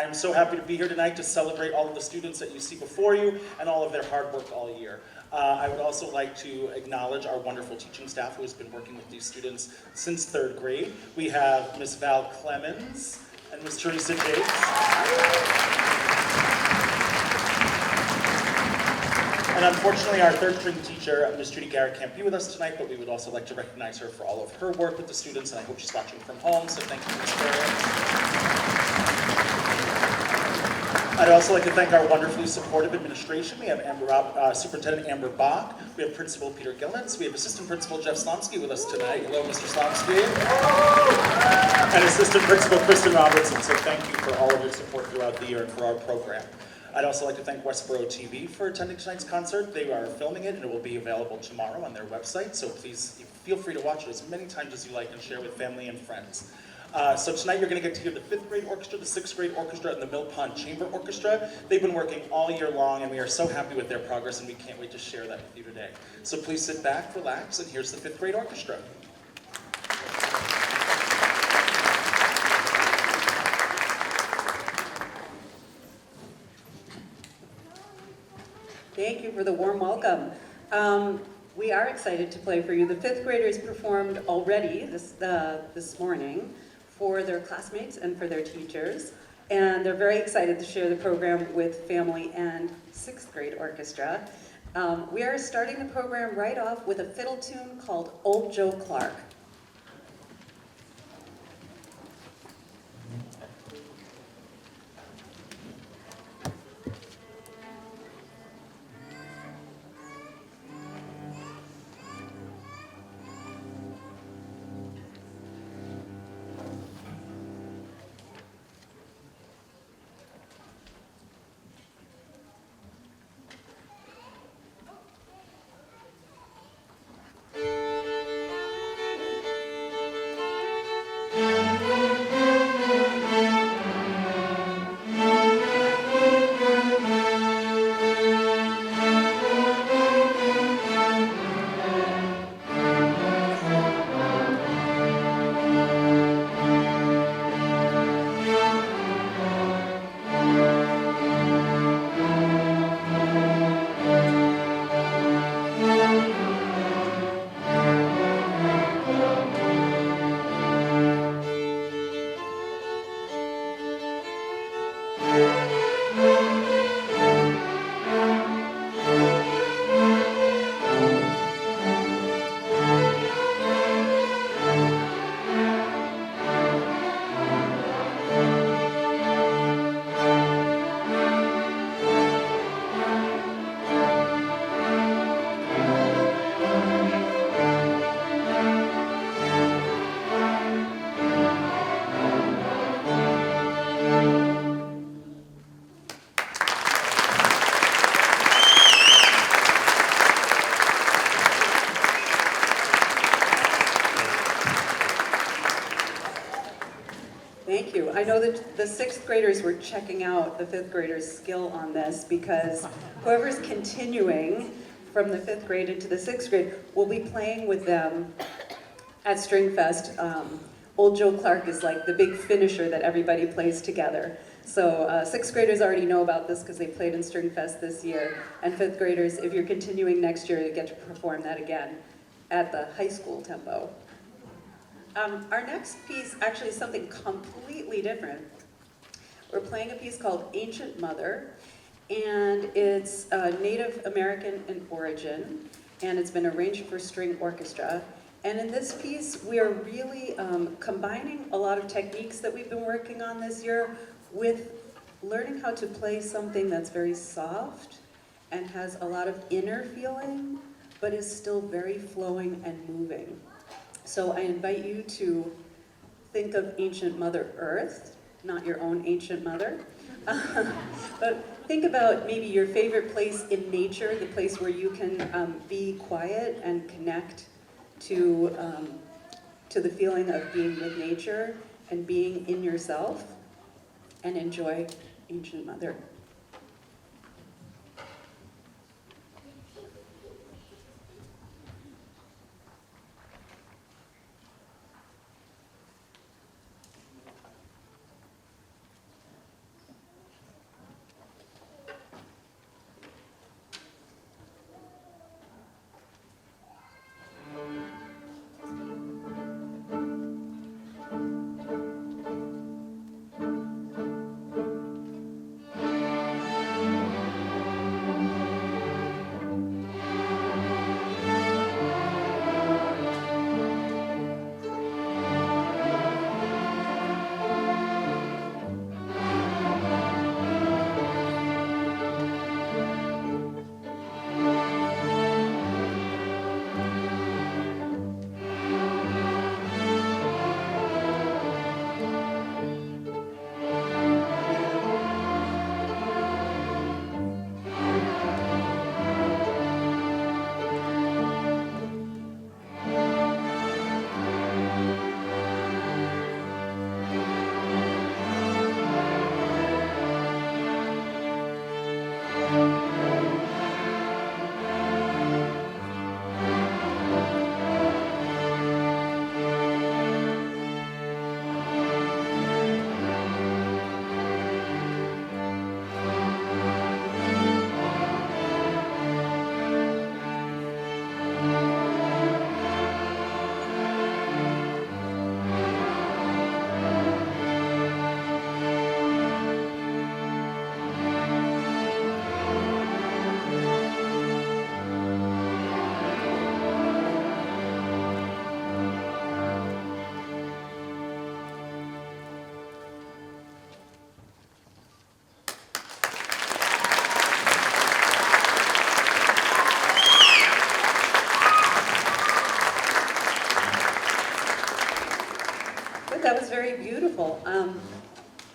I'm so happy to be here tonight to celebrate all of the students that you see before you and all of their hard work all year. I would also like to acknowledge our wonderful teaching staff who has been working with these students since 3rd grade. We have Ms. Val Clemens and Ms. Teresa Jakes. And unfortunately, our 3rd string teacher, Ms. Judy Garrett, can't be with us tonight, but we would also like to recognize her for all of her work with the students, and I hope she's watching from home, so thank you, Ms. Garrett. I'd also like to thank our wonderfully supportive administration. We have Superintendent Amber Bach, we have Principal Peter Gillens, we have Assistant Principal Jeff Slomsky with us tonight. Hello, Mr. Slomsky. And Assistant Principal Kristen Robertson, so thank you for all of your support throughout the year and for our program. I'd also like to thank Westboro TV for attending tonight's concert. They are filming it and it will be available tomorrow on their website, so please feel free to watch it as many times as you like and share with family and friends. So tonight you're going to get to hear the 5th grade orchestra, the 6th grade orchestra, and the Mill Pond Chamber Orchestra. They've been working all year long and we are so happy with their progress and we can't wait to share that with you today. So please sit back, relax, and here's the 5th grade orchestra. Thank you for the warm welcome. We are excited to play for you. The 5th graders performed already this morning for their classmates and for their teachers. And they're very excited to share the program with family and 6th grade orchestra. We are starting the program right off with a fiddle tune called Old Joe Clark. Thank you. I know that the 6th graders were checking out the 5th graders' skill on this because whoever's continuing from the 5th grade into the 6th grade will be playing with them at Stringfest. Old Joe Clark is like the big finisher that everybody plays together. So 6th graders already know about this because they played in Stringfest this year. And 5th graders, if you're continuing next year, you get to perform that again at the high school tempo. Our next piece actually is something completely different. We're playing a piece called Ancient Mother, and it's Native American in origin, and it's been arranged for string orchestra. And in this piece, we are really combining a lot of techniques that we've been working on this year with learning how to play something that's very soft and has a lot of inner feeling, but is still very flowing and moving. So I invite you to think of ancient Mother Earth, not your own ancient mother, but think about maybe your favorite place in nature, the place where you can be quiet and connect to the feeling of being with nature and being in yourself, and enjoy Ancient Mother. very beautiful.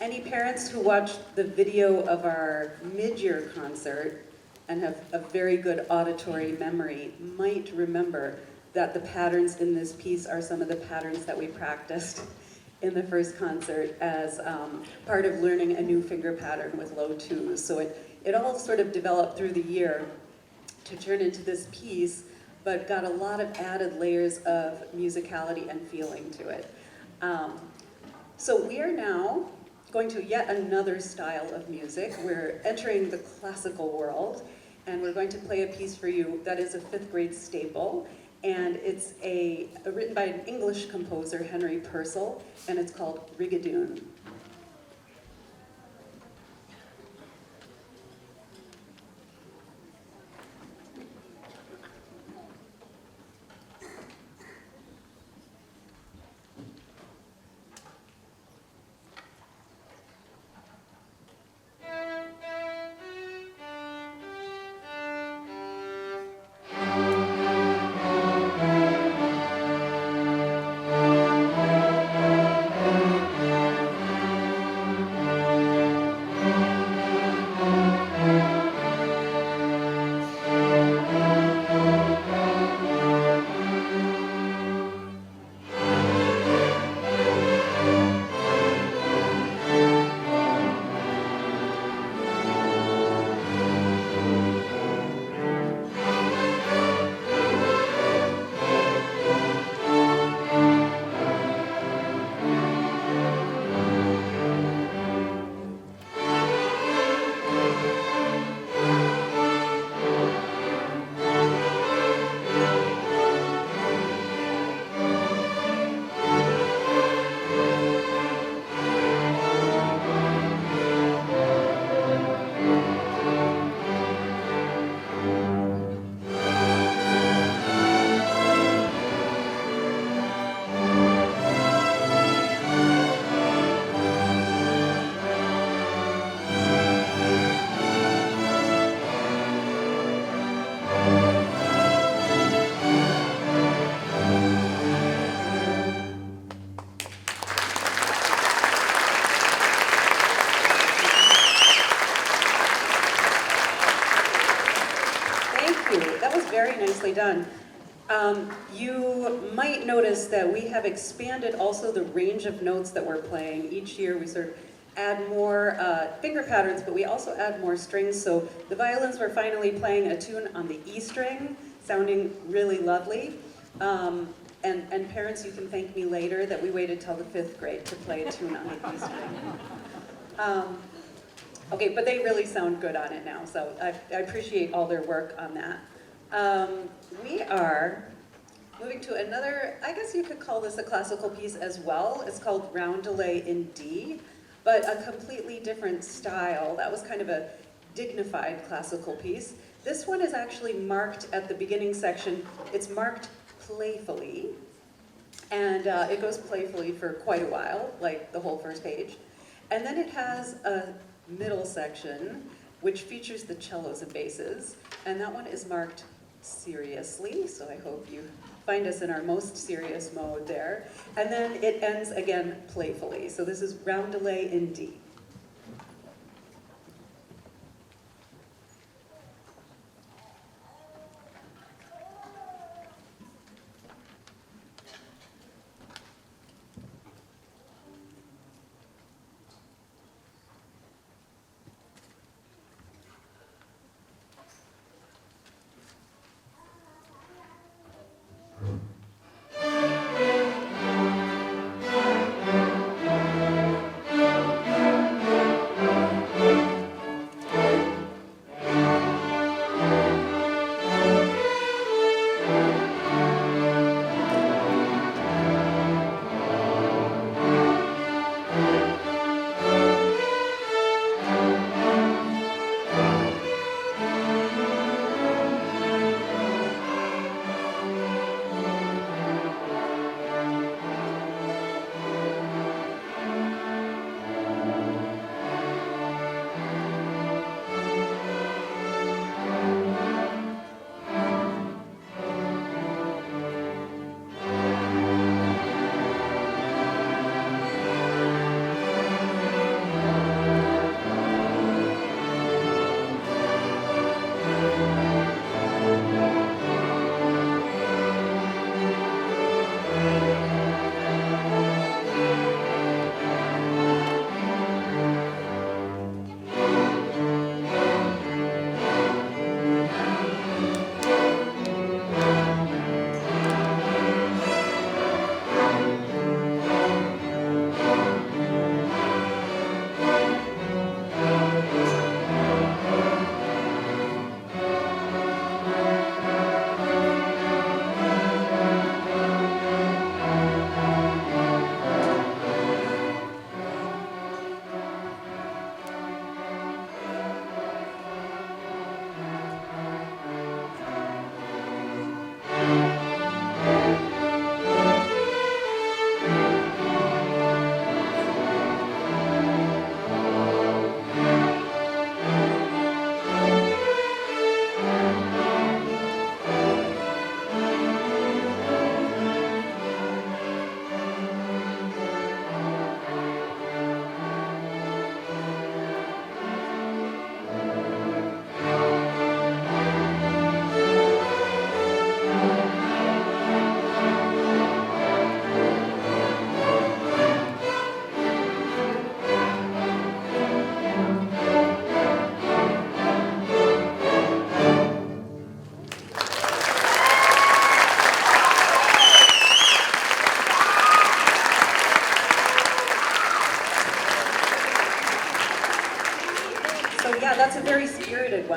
Any parents who watched the video of our mid-year concert and have a very good auditory memory might remember that the patterns in this piece are some of the patterns that we practiced in the first concert as part of learning a new finger pattern with low twos. So it all sort of developed through the year to turn into this piece, but got a lot of added layers of musicality and feeling to it. So we are now going to yet another style of music. We're entering the classical world, and we're going to play a piece for you that is a 5th grade staple, and it's written by an English composer, Henry Purcell, and it's called Rigadoon. Very nicely done. You might notice that we have expanded also the range of notes that we're playing. Each year we sort of add more finger patterns, but we also add more strings. So the violins were finally playing a tune on the E string, sounding really lovely. And parents, you can thank me later that we waited till the 5th grade to play a tune on the E string. Okay, but they really sound good on it now, so I appreciate all their work on that. We are moving to another, I guess you could call this a classical piece as well. It's called Roundelay in D, but a completely different style. That was kind of a dignified classical piece. This one is actually marked at the beginning section. It's marked playfully, and it goes playfully for quite a while, like the whole first page. And then it has a middle section, which features the cellos and basses, and that one is marked seriously, so I hope you find us in our most serious mode there. And then it ends again playfully. So this is Roundelay in D.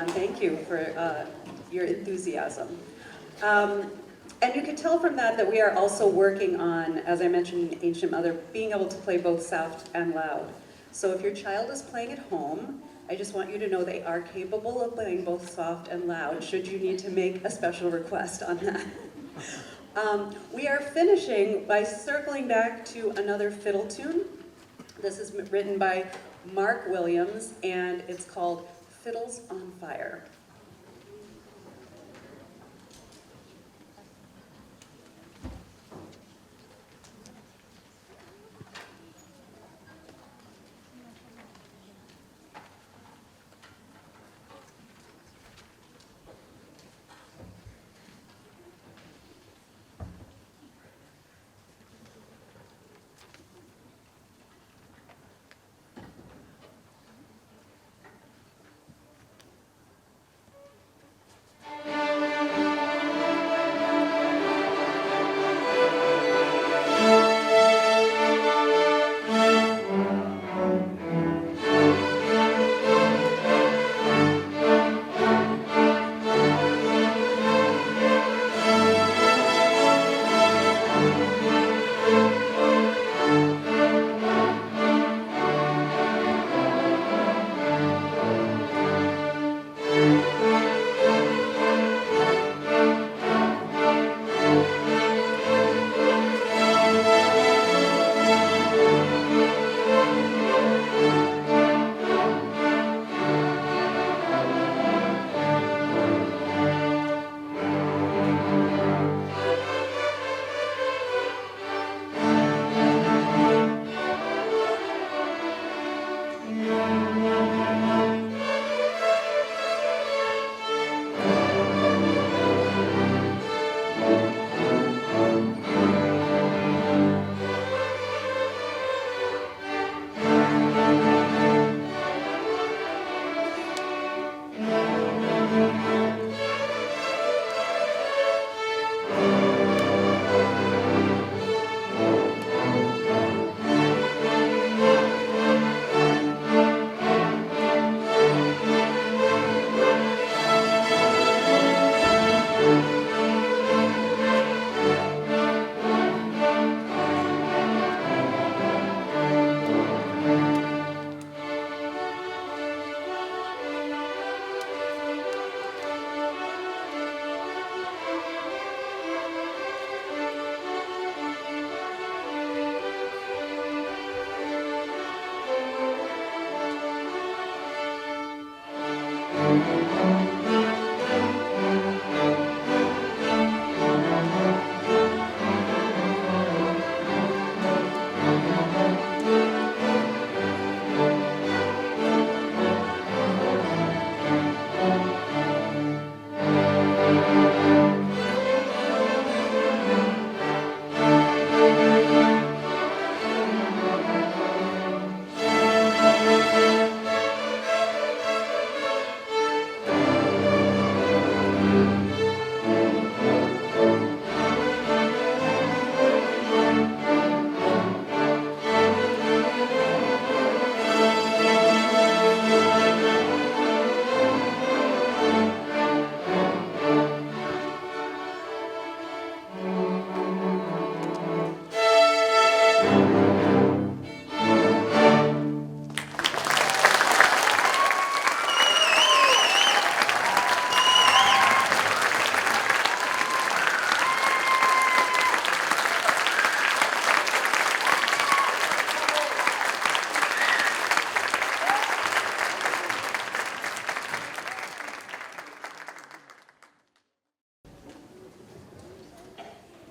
everyone. Thank you for your enthusiasm. And you can tell from that we are also working on, as I mentioned in Ancient Mother, being able to play both soft and loud. So if your child is playing at home, I just want you to know they are capable of playing both soft and loud, should you need to make a special request on that. We are finishing by circling back to another fiddle tune. This is written by Mark Williams, and it's called Fiddles on Fire.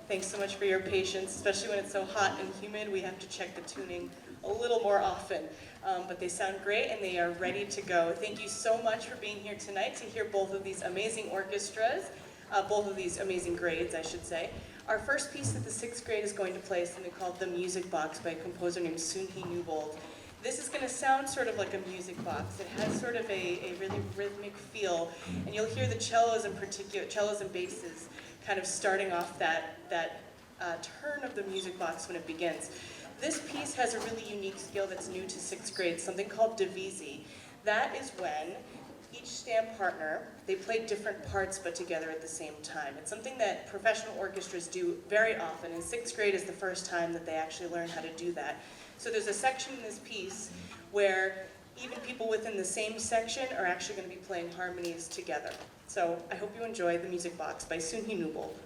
Thanks so much for your patience, especially when it's so hot and humid. We have to check the tuning a little more often. But they sound great and they are ready to go. Thank you so much for being here tonight to hear both of these amazing orchestras, both of these amazing grades, I should say. Our first piece that the 6th grade is going to play is something called The Music Box by a composer named Sunhee Newbold. This is going to sound sort of like a music box. It has sort of a really rhythmic feel, and you'll hear the cellos in particular, cellos and basses, kind of starting off that turn of the music box when it begins. This piece has a really unique skill that's new to 6th grade, something called divisi. That is when each stand partner, they play different parts but together at the same time. It's something that professional orchestras do very often. In 6th grade is the first time that they actually learn how to do that. So there's a section in this piece where even people within the same section are actually going to be playing harmonies together. So I hope you enjoy The Music Box by Sunhi Newbold.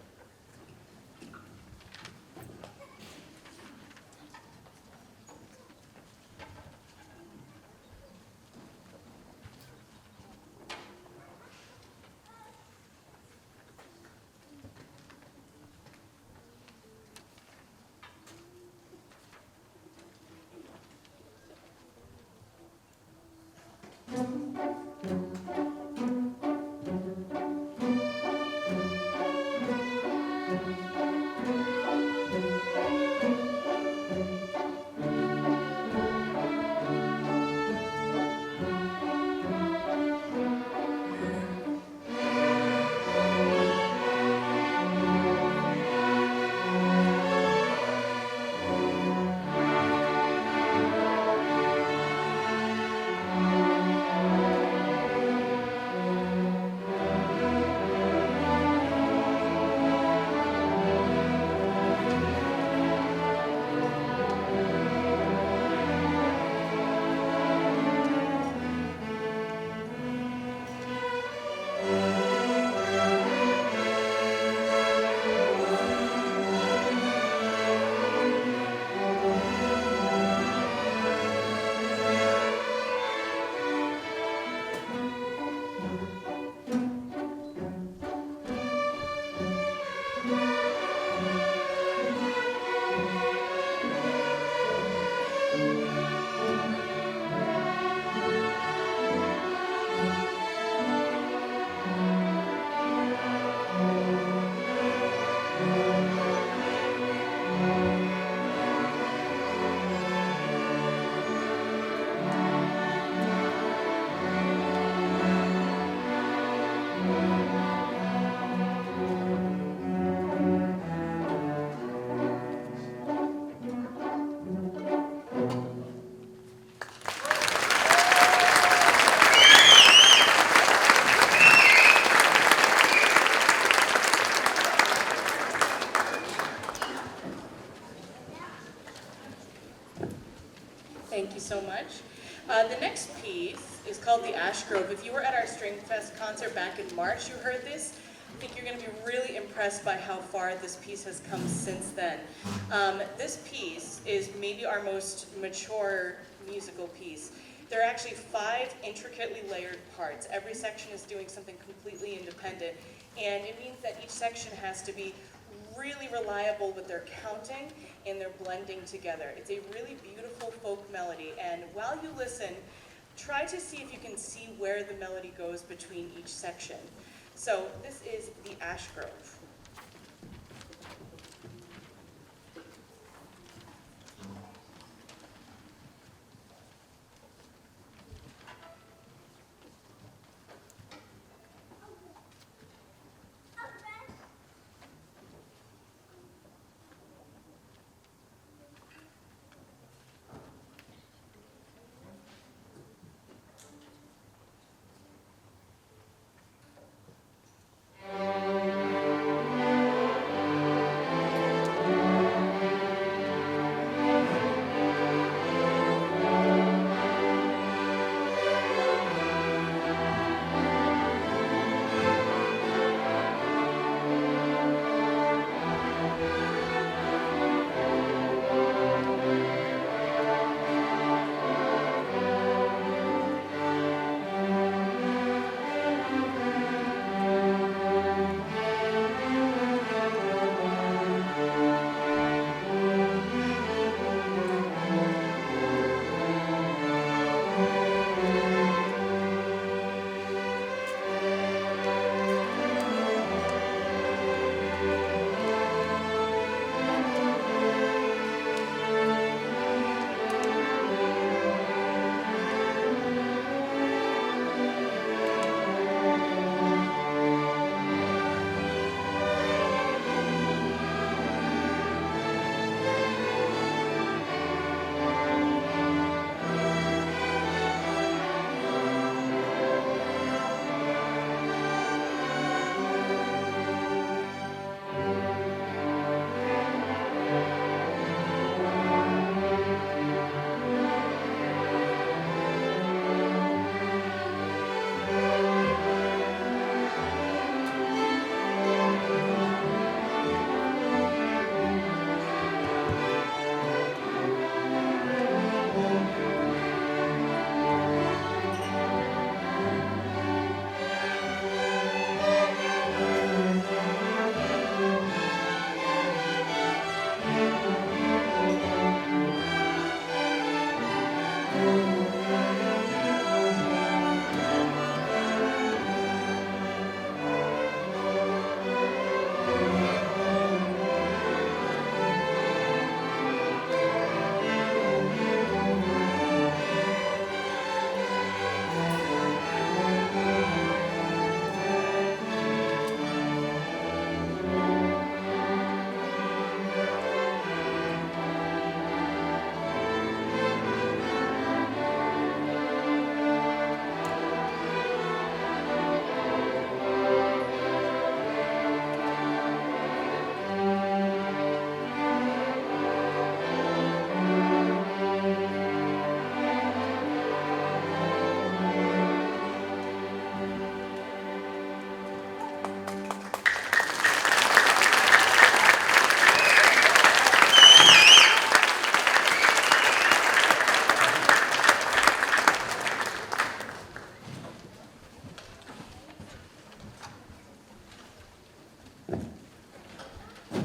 Thank you so much. The next piece is called The Ash Grove. If you were at our String Fest concert back in March, you heard this. I think you're going to be really impressed by how far this piece has come since then. This piece is maybe our most mature musical piece. There are actually 5 intricately layered parts. Every section is doing something completely independent, and it means that each section has to be really reliable with their counting and their blending together. It's a really beautiful folk melody, and while you listen, try to see if you can see where the melody goes between each section. So this is The Ash Grove.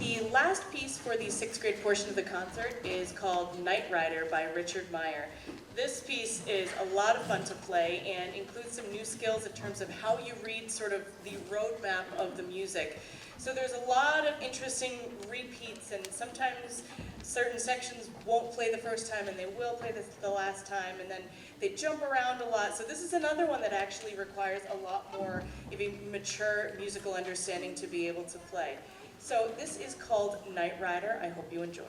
The last piece for the 6th grade portion of the concert is called Night Rider by Richard Meyer. This piece is a lot of fun to play and includes some new skills in terms of how you read sort of the roadmap of the music. So there's a lot of interesting repeats, and sometimes certain sections won't play the first time and they will play the last time, and then they jump around a lot. So this is another one that actually requires a lot more of a mature musical understanding to be able to play. So this is called Night Rider. I hope you enjoy.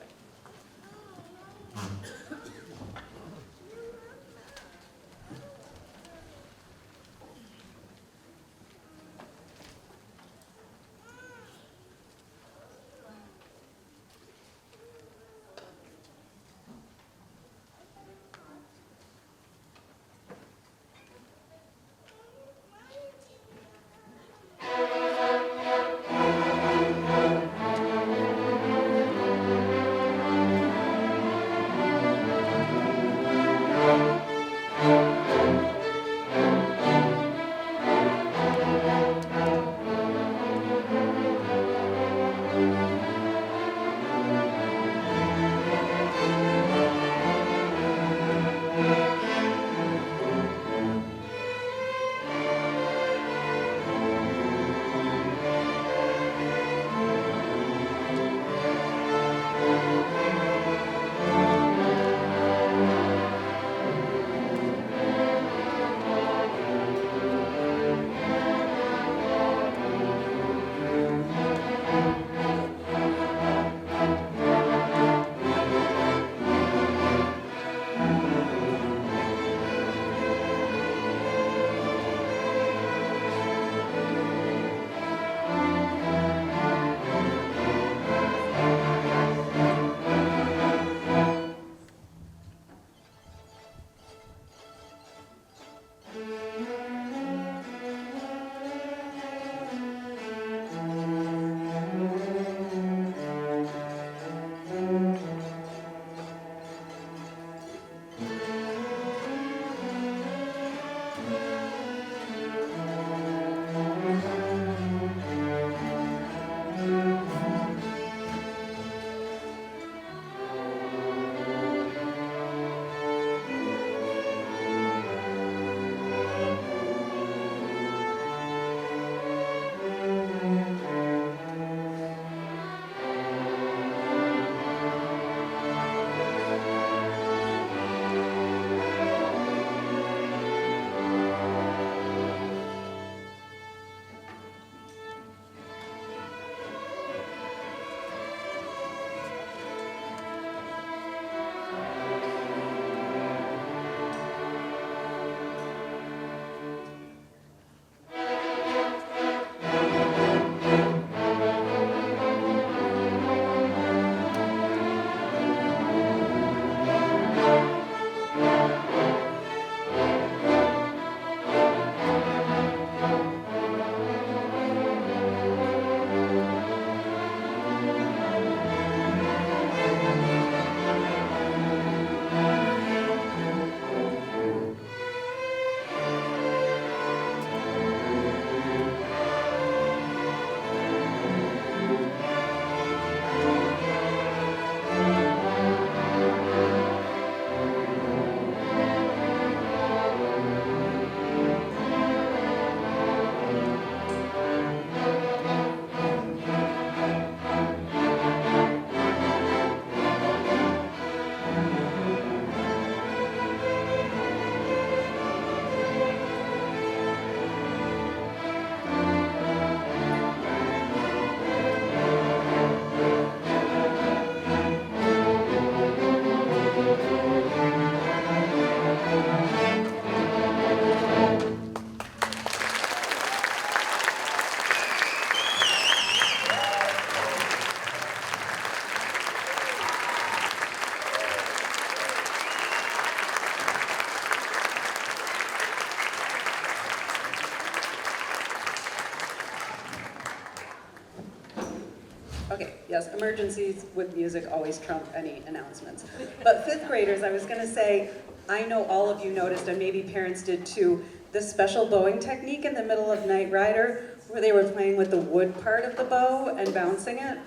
Okay, yes, emergencies with music always trump any announcements. But 5th graders, I was gonna say, I know all of you noticed, and maybe parents did too, the special bowing technique in the middle of Night Rider, where they were playing with the wood part of the bow and bouncing it.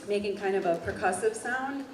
making kind of a percussive sound.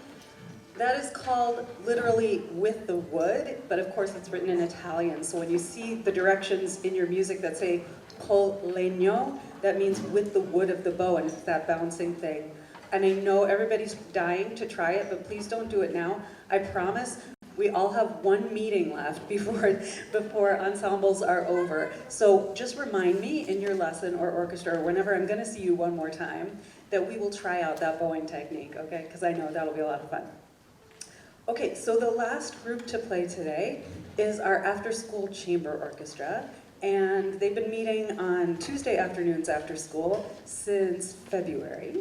That is called literally with the wood, but of course it's written in Italian. So when you see the directions in your music that say col legno, that means with the wood of the bow, and it's that bouncing thing. And I know everybody's dying to try it, but please don't do it now. I promise we all have one meeting left before ensembles are over. So just remind me in your lesson or orchestra or whenever I'm gonna see you one more time that we will try out that bowing technique, okay? Because I know that'll be a lot of fun. Okay, so the last group to play today is our after-school chamber orchestra, and they've been meeting on Tuesday afternoons after school since February.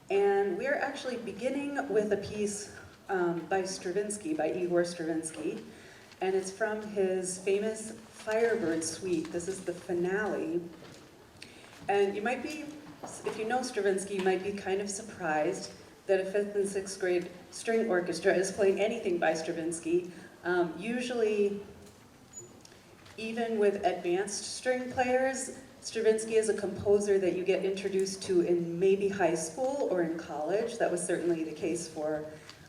And we're actually beginning with a piece by Stravinsky, by Igor Stravinsky, and it's from his famous Firebird Suite. This is the finale. And you might be, if you know Stravinsky, you might be kind of surprised that a 5th and 6th grade string orchestra is playing anything by Stravinsky. Usually, even with advanced string players, Stravinsky is a composer that you get introduced to in maybe high school or in college. That was certainly the case for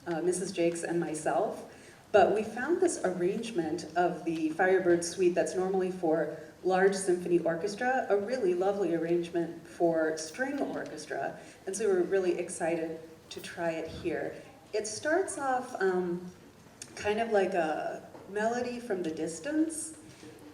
Mrs. Jakes and myself. But we found this arrangement of the Firebird Suite that's normally for large symphony orchestra, a really lovely arrangement for string orchestra. And so we were really excited to try it here. It starts off kind of like a melody from the distance,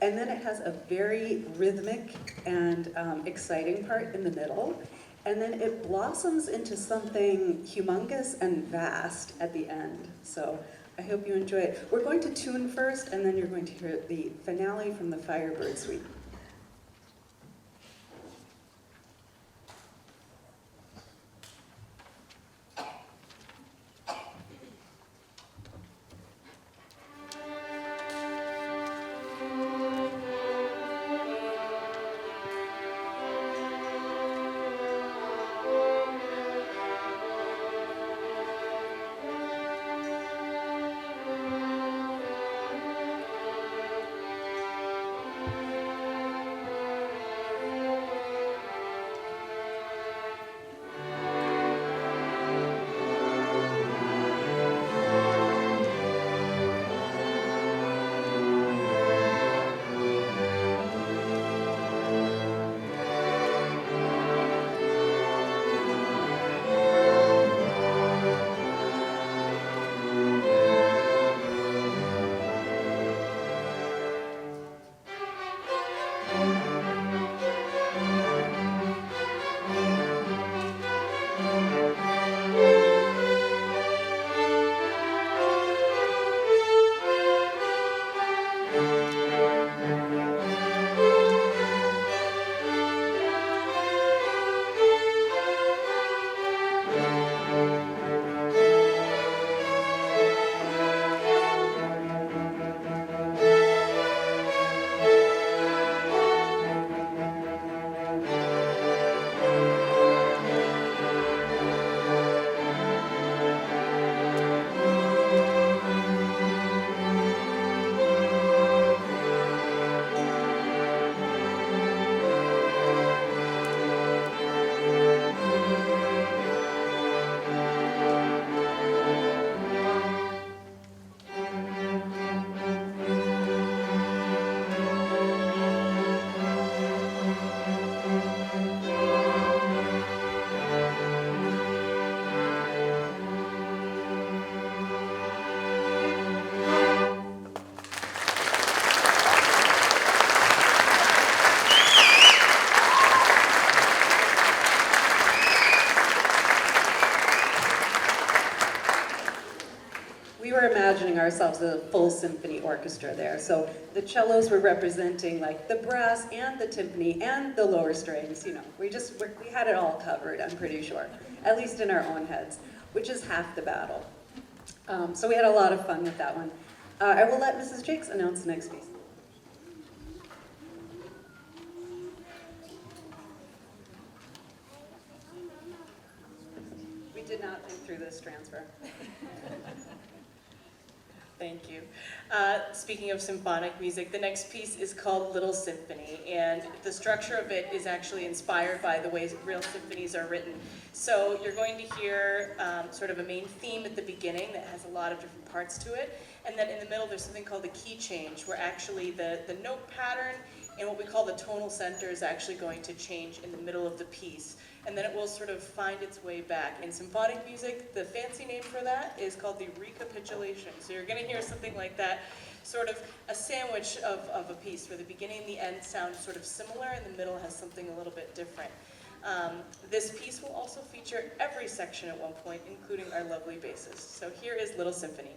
and then it has a very rhythmic and exciting part in the middle, and then it blossoms into something humongous and vast at the end. So I hope you enjoy it. We're going to tune first, and then you're going to hear the finale from the Firebird Suite. Imagining ourselves a full symphony orchestra there. So the cellos were representing like the brass and the timpani and the lower strings, you know. We had it all covered, I'm pretty sure, at least in our own heads, which is half the battle. So we had a lot of fun with that one. I will let Mrs. Jakes announce the next piece. We did not think through this transfer. thank you. Speaking of symphonic music, the next piece is called Little Symphony, and the structure of it is actually inspired by the way real symphonies are written. So you're going to hear sort of a main theme at the beginning that has a lot of different parts to it, and then in the middle there's something called the key change, where actually the note pattern and what we call the tonal center is actually going to change in the middle of the piece. And then it will sort of find its way back. In symphonic music, the fancy name for that is called the recapitulation. So you're going to hear something like that, sort of a sandwich of a piece, where the beginning and the end sound sort of similar, and the middle has something a little bit different. This piece will also feature every section at one point, including our lovely bassist. So here is Little Symphony.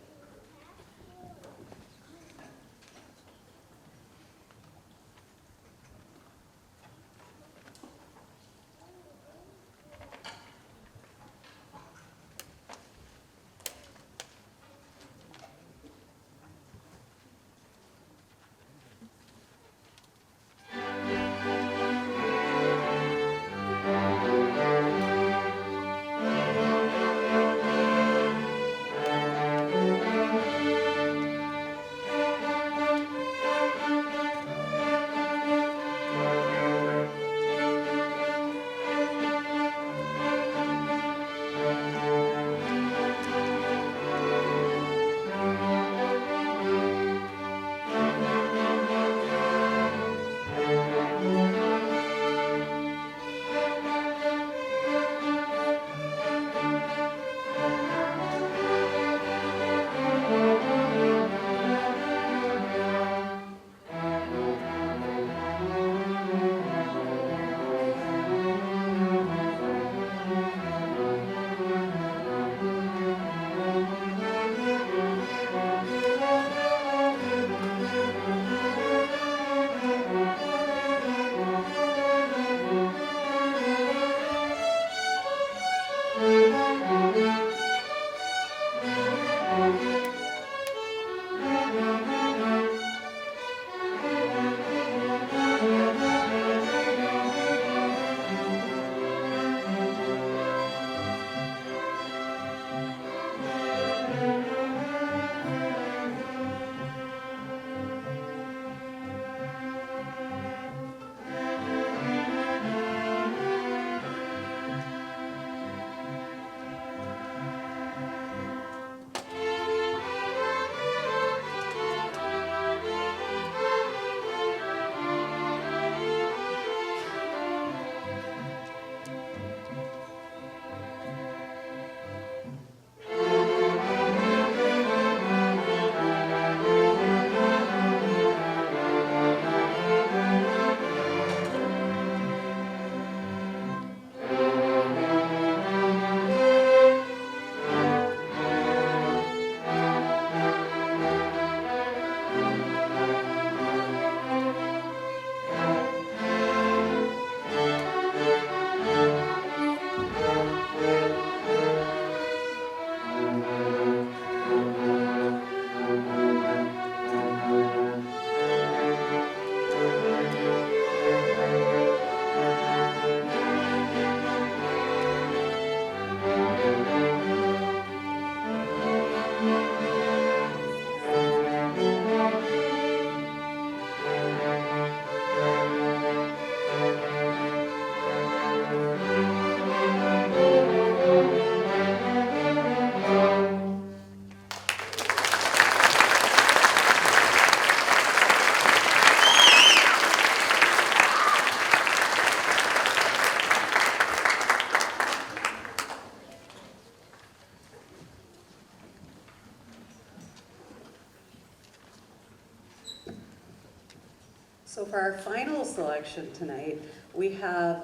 So for our final selection tonight, we have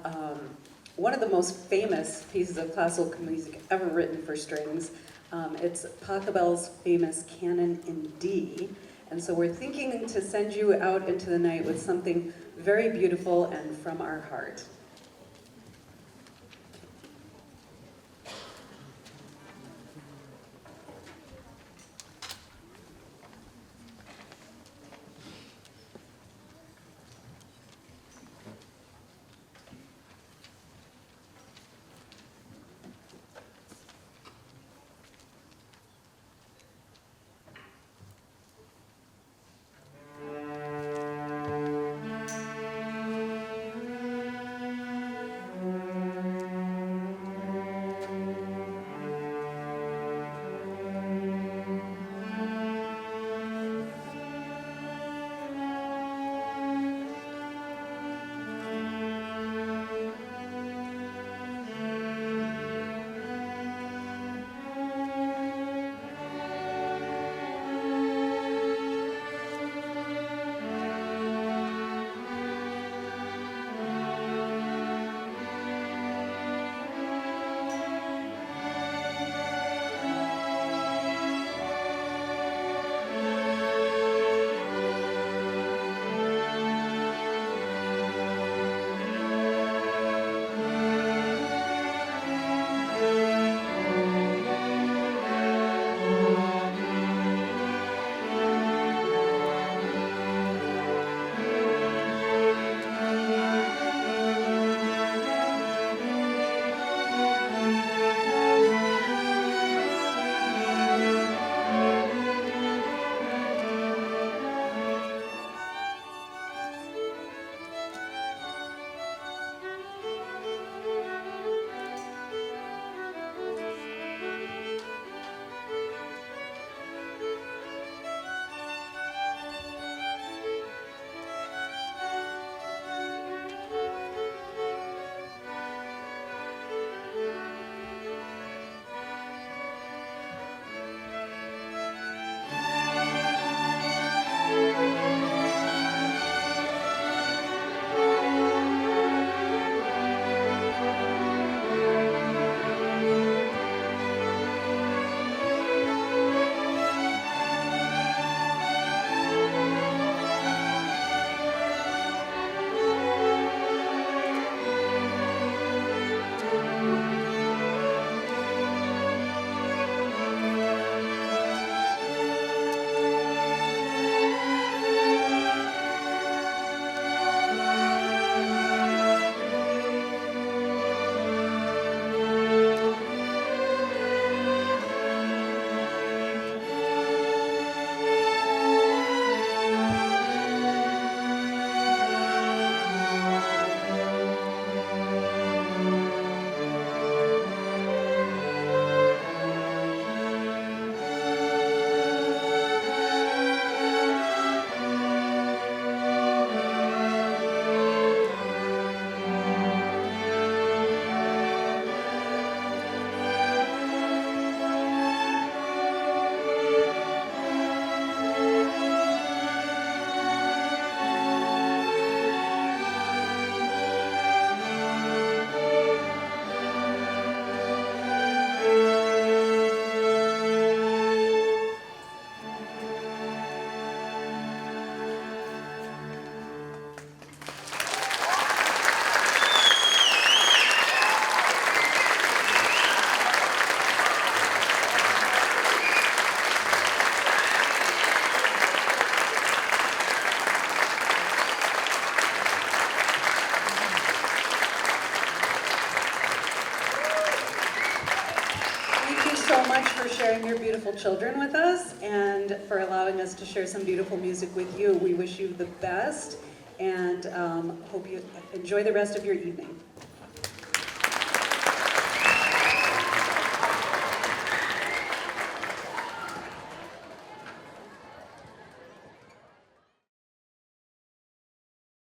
one of the most famous pieces of classical music ever written for strings. It's Pachelbel's famous Canon in D. And so we're thinking to send you out into the night with something very beautiful and from our heart. for sharing your beautiful children with us and for allowing us to share some beautiful music with you. We wish you the best and hope you enjoy the rest of your evening.